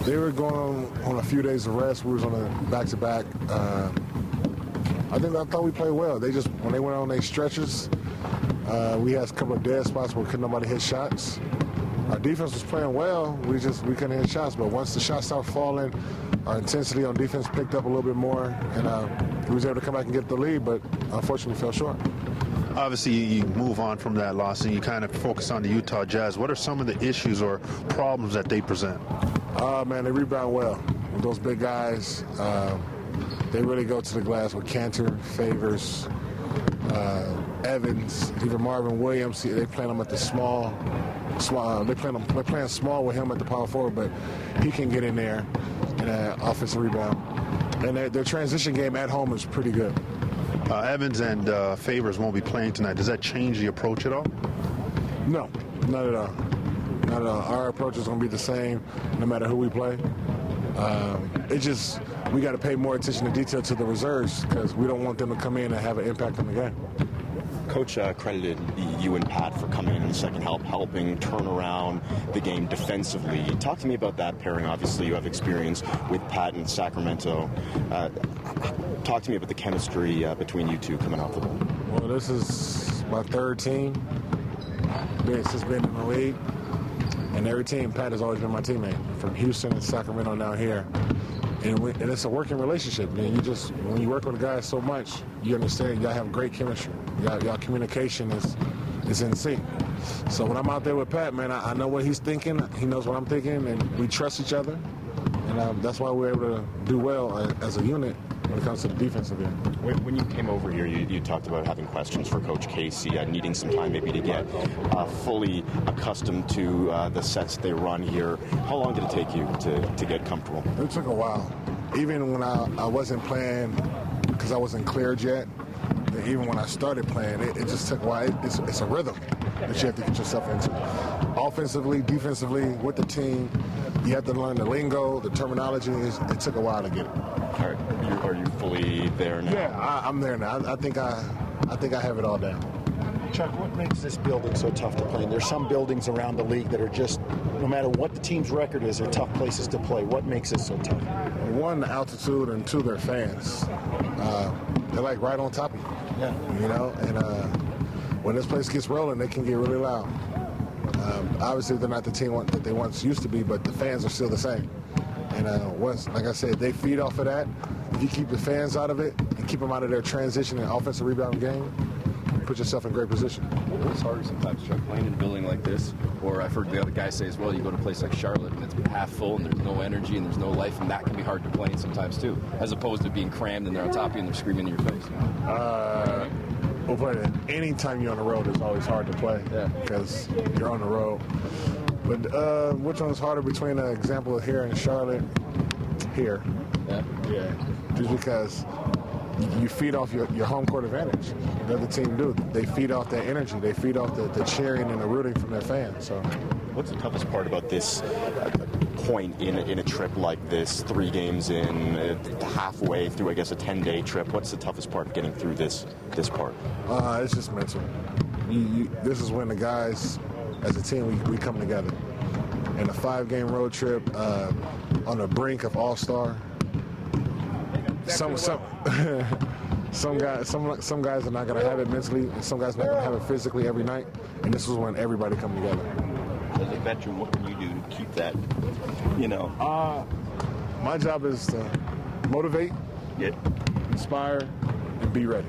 They were going on a few days of rest. We was on a back-to-back. I thought we played well. They just, when they went on their stretches, we had a couple of dead spots where couldn't nobody hit shots. Our defense was playing well. We couldn't hit shots. But once the shots started falling, our intensity on defense picked up a little bit more, and we was able to come back and get the lead, but unfortunately fell short. Obviously, you move on from that loss and you kind of focus on the Utah Jazz. What are some of the issues or problems that they present? Man, they rebound well. With those big guys, they really go to the glass with Cantor, Favors, Evans, even Marvin Williams. They playing them at the small. They're playing small with him at the power forward, but he can get in there and offensive rebound. And their transition game at home is pretty good. Evans and Favors won't be playing tonight. Does that change the approach at all? No, not at all. Not at all. Our approach is going to be the same no matter who we play. We got to pay more attention to detail to the reserves because we don't want them to come in and have an impact on the game. Coach credited you and Pat for coming in the second half, helping turn around the game defensively. Talk to me about that pairing. Obviously, you have experience with Pat in Sacramento. Talk to me about the chemistry between you two coming off the ball. Well, this is my third team. This has been in the league. And every team, Pat has always been my teammate, from Houston and Sacramento down here. And it's a working relationship. Man. When you work with a guy so much, you understand y'all have great chemistry. Y'all communication is in sync. So when I'm out there with Pat, man, I know what he's thinking. He knows what I'm thinking, and we trust each other. And that's why we're able to do well as a unit when it comes to the defensive end. When you came over here, you talked about having questions for Coach Casey, needing some time maybe to get fully accustomed to the sets they run here. How long did it take you to get comfortable? It took a while. Even when I wasn't playing because I wasn't cleared yet, and even when I started playing, it just took a while. It's a rhythm that you have to get yourself into. Offensively, defensively, with the team, you have to learn the lingo, the terminology. It took a while to get it. Are you fully there now? Yeah, I'm there now. I think I have it all down. Chuck, what makes this building so tough to play in? There's some buildings around the league that are just, no matter what the team's record is, they're tough places to play. What makes it so tough? One, the altitude, and two, their fans. They're like right on top of you. Yeah. You know, and when this place gets rolling, they can get really loud. Obviously, they're not the team that they once used to be, but the fans are still the same. And once, like I said, they feed off of that. If you keep the fans out of it and keep them out of their transition and offensive rebound game, you put yourself in great position. It's harder sometimes, Chuck, playing in a building like this. Or I've heard the other guys say as well, you go to a place like Charlotte and it's half full and there's no energy and there's no life, and that can be hard to play in sometimes too, as opposed to being crammed and they're on top of you and they're screaming in your face. Well, any time you're on the road, it's always hard to play because you're on the road. But which one's harder between an example here in Charlotte? Here. Yeah. Just because you feed off your home court advantage. The other team do. They feed off that energy. They feed off the cheering and the rooting from their fans. So, what's the toughest part about this point in a trip like this? 3 games in, halfway through, I guess, a 10-day trip. What's the toughest part of getting through this part? It's just mental. This is when the guys, as a team, we come together. In a 5-game road trip on the brink of All-Star. Some guys are not going to have it mentally, and some guys are not going to have it physically every night. And this is when everybody come together. As a veteran, what can you do to keep that, My job is to motivate, inspire, and be ready.